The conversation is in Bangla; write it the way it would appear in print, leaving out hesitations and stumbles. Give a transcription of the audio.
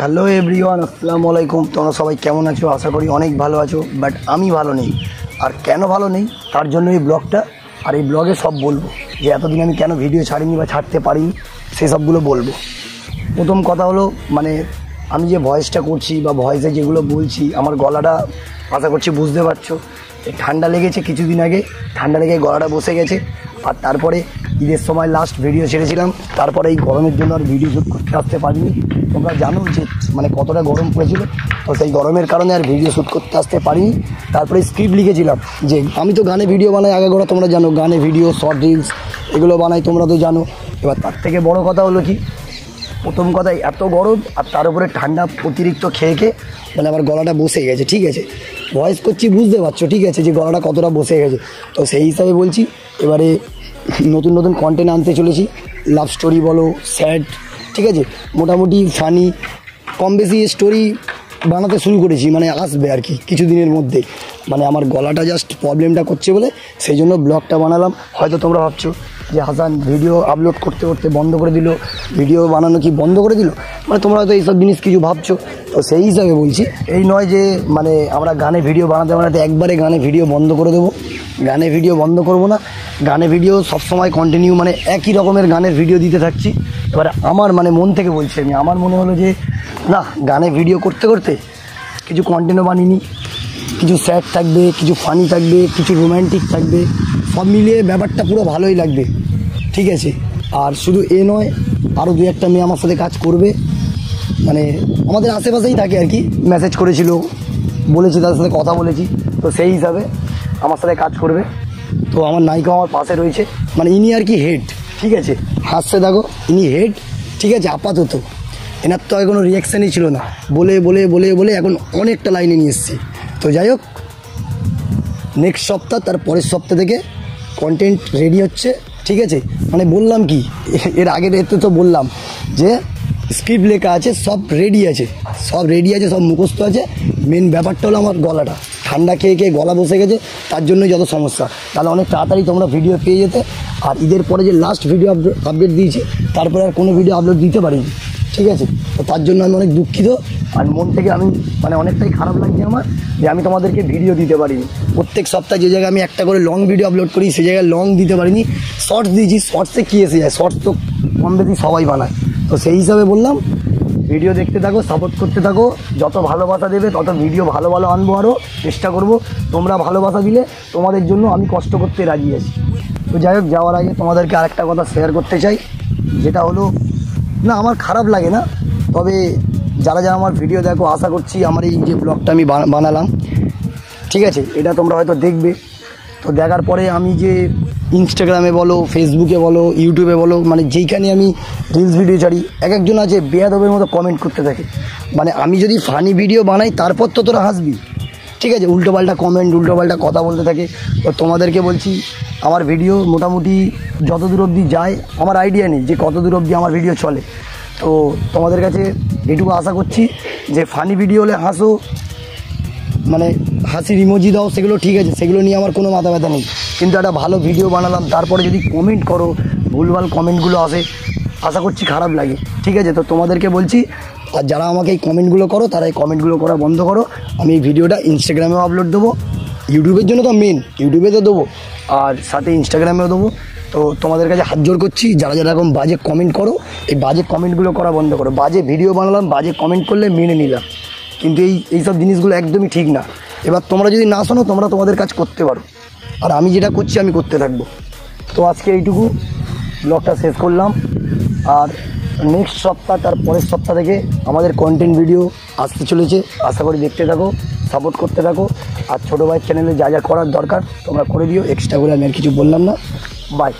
হ্যালো এভরিওয়ান, আসসালামু আলাইকুম। তোমরা সবাই কেমন আছো? আশা করি অনেক ভালো আছো। বাট আমি ভালো নেই। আর কেন ভালো নেই তার জন্য এই ব্লগটা। আর এই ব্লগে সব বলবো যে এতদিন আমি কেন ভিডিও ছাড়িনি বা ছাড়তে পারিনি, সেসবগুলো বলবো। প্রথম কথা হলো, আমি যে ভয়েসটা করছি বা ভয়েসে যেগুলো বলছি, আমার গলাটা আশা করছি বুঝতে পারছো। ঠান্ডা লেগেছে কিছুদিন আগে, ঠান্ডা লেগে গলাটা বসে গেছে। আর তারপরে ঈদের সময় লাস্ট ভিডিও ছেড়েছিলাম, তারপরে এই গরমের জন্য আর ভিডিও শ্যুট করতে আসতে পারিনি। তোমরা জানো যে কতটা গরম পড়েছিল, তো সেই গরমের কারণে আর ভিডিও শ্যুট করতে আসতে পারিনি। তারপরে স্ক্রিপ্ট লিখেছিলাম যে আমি তো গানে ভিডিও বানাই আগে গোড়া, তোমরা জানো গানে ভিডিও, শর্ট রিলস এগুলো বানাই, তোমরা তো জানো। এবার তার থেকে বড় কথা হলো কি, প্রথম কথাই এত গরম আর তার উপরে ঠান্ডা অতিরিক্ত খেয়ে আমার গলাটা বসে গেছে। ঠিক আছে, ভয়েস করছি বুঝতে পারছো, ঠিক আছে, যে গলাটা কতটা বসে গেছে। তো সেই হিসাবে বলছি, এবারে নতুন নতুন কন্টেন্ট আনতে চলেছি। লাভ স্টোরি বলো, স্যাড, ঠিক আছে, মোটামুটি ফানি, কম বেশি স্টোরি বানাতে শুরু করেছি, আসবে আর কি কিছুদিনের মধ্যে। আমার গলাটা জাস্ট প্রবলেমটা করছে বলে সেই জন্য ব্লগটা বানালাম। হয়তো তোমরা ভাবছো যে হাসান ভিডিও আপলোড করতে করতে বন্ধ করে দিল, ভিডিও বানানো কি বন্ধ করে দিল, তোমরা হয়তো এইসব জিনিস কিছু ভাবছো। তো সেই হিসাবে বলছি, এই নয় যে আমরা গানে ভিডিও বানাতে একবারে গানে ভিডিও বন্ধ করে দেবো। গানে ভিডিও বন্ধ করবো না, গানে ভিডিও সবসময় কন্টিনিউ, একই রকমের গানের ভিডিও দিতে থাকছি। এবার আমার মন থেকে বলছি, আমার মনে হলো যে না, গানে ভিডিও করতে করতে কিছু কন্টেন্টও বানিয়ে, কিছু স্যাড থাকবে, কিছু ফানি থাকবে, কিছু রোম্যান্টিক থাকবে, সব মিলিয়ে ব্যাপারটা পুরো ভালোই লাগবে। ঠিক আছে, আর শুধু এ নয়, আরও দু একটা মেয়ে আমার সাথে কাজ করবে, আমাদের আশেপাশেই থাকে আর কি। মেসেজ করেছিল, বলেছি, তাদের সাথে কথা বলেছি, তো সেই হিসাবে আমার সাথে কাজ করবে। তো আমার নায়িকা আমার পাশে রয়েছে, ইনি আর কি হেড। ঠিক আছে, হাসতে থাকো, ইনি হেড। ঠিক আছে, আপাতত এনার তো কোনো রিয়াকশানই ছিল না, বলে বলে বলে বলে এখন অনেকটা লাইনে নিয়ে এসেছি। তো যাই হোক, নেক্সট সপ্তাহ, তার পরের সপ্তাহ থেকে কন্টেন্ট রেডি হচ্ছে। ঠিক আছে, বললাম কি, এর আগের এতে তো বললাম যে স্ক্রিপ্ট লেখা আছে, সব রেডি আছে, সব মুখস্থ আছে। মেন ব্যাপারটা হলো আমার গলাটা ঠান্ডা খেয়ে গলা বসে গেছে, তার জন্যই যত সমস্যা। তাহলে অনেক তাড়াতাড়ি তোমরা ভিডিও পেয়ে যেতে। আর ঈদের পরে যে লাস্ট ভিডিও আপডেট দিয়েছি, তারপরে আর কোনো ভিডিও আপলোড দিতে পারিনি। ঠিক আছে, তো তার জন্য আমি অনেক দুঃখিত। আর মন থেকে আমি অনেকটাই খারাপ লাগছে আমার, যে আমি তোমাদেরকে ভিডিও দিতে পারিনি। প্রত্যেক সপ্তাহে যে জায়গায় আমি একটা করে লং ভিডিও আপলোড করি, সেই জায়গায় লং দিতে পারিনি, শর্টস দিয়েছি। শর্টসে কী এসে যায়, শর্টস তো কম বেশি সবাই বানায়। তো সেই হিসাবে বললাম, ভিডিও দেখতে থাকো, সাপোর্ট করতে থাকো, যত ভালোবাসা দেবে তত ভিডিও ভালো ভালো আনবো, আরও চেষ্টা করব। তোমরা ভালোবাসা দিলে তোমাদের জন্য আমি কষ্ট করতে রাজি আছি। তো যাই হোক, যাওয়ার আগে তোমাদেরকে আরেকটা কথা শেয়ার করতে চাই, যেটা হলো, না আমার খারাপ লাগে না, তবে যারা যারা আমার ভিডিও দেখো, আশা করছি আমার এই যে ব্লগটা আমি বানালাম, ঠিক আছে, এটা তোমরা হয়তো দেখবে। তো দেখার পরে আমি যে ইনস্টাগ্রামে বলো, ফেসবুকে বলো, ইউটিউবে বলো, যেইখানে আমি রিলস ভিডিও ছাড়ি, এক একজন আছে বেয়াদবের মতো কমেন্ট করতে থাকে। আমি যদি ফানি ভিডিও বানাই, তারপর তো তোরা হাসবি। ঠিক আছে, উল্টোপাল্টা কমেন্ট, উল্টোপাল্টা কথা বলতে থাকে। তো তোমাদেরকে বলছি, আমার ভিডিও মোটামুটি যত দূর অবধি যায়, আমার আইডিয়া নেই যে কত দূর অবধি আমার ভিডিও চলে। তো তোমাদের কাছে এটুকু আশা করছি যে ফানি ভিডিও হলে হাসো, হাসির ইমোজি দাও, সেগুলো ঠিক আছে, সেগুলো নিয়ে আমার কোনো মাথা ব্যথা নেই। কিন্তু একটা ভালো ভিডিও বানালাম, তারপরে যদি কমেন্ট করো, ভুলভাল কমেন্টগুলো আসে, আশা করছি খারাপ লাগে। ঠিক আছে, তো তোমাদেরকে বলছি, আর যারা আমাকে এই কমেন্টগুলো করো, তারা এই কমেন্টগুলো করা বন্ধ করো। আমি এই ভিডিওটা ইনস্টাগ্রামেও আপলোড দেবো, ইউটিউবের জন্য তো মেন, ইউটিউবে তো দেবো, আর সাথে ইনস্টাগ্রামেও দেবো। তো তোমাদের কাছে হাত জোর করছি, যারা যারা এরকম বাজে কমেন্ট করো, এই বাজে কমেন্টগুলো করা বন্ধ করো। বাজে ভিডিও বানালাম, বাজে কমেন্ট করলে মেনে নিলাম, কিন্তু এইসব জিনিসগুলো একদমই ঠিক না। এবার তোমরা যদি না শোনো, তোমরা তোমাদের কাজ করতে পারো, আর আমি যেটা করছি আমি করতে থাকবো। তো আজকে এইটুকু, ব্লগটা শেষ করলাম। আর নেক্সট সপ্তাহ, তার পরের সপ্তাহ থেকে আমাদের কন্টেন্ট ভিডিও আসতে চলেছে। আশা করি দেখতে থাকো, সাপোর্ট করতে থাকো। আর ছোটো ভাইয়ের চ্যানেলে যা যা করার দরকার তোমরা করে দিও, এক্সট্রা করে আমি আর কিছু বললাম না। বাই।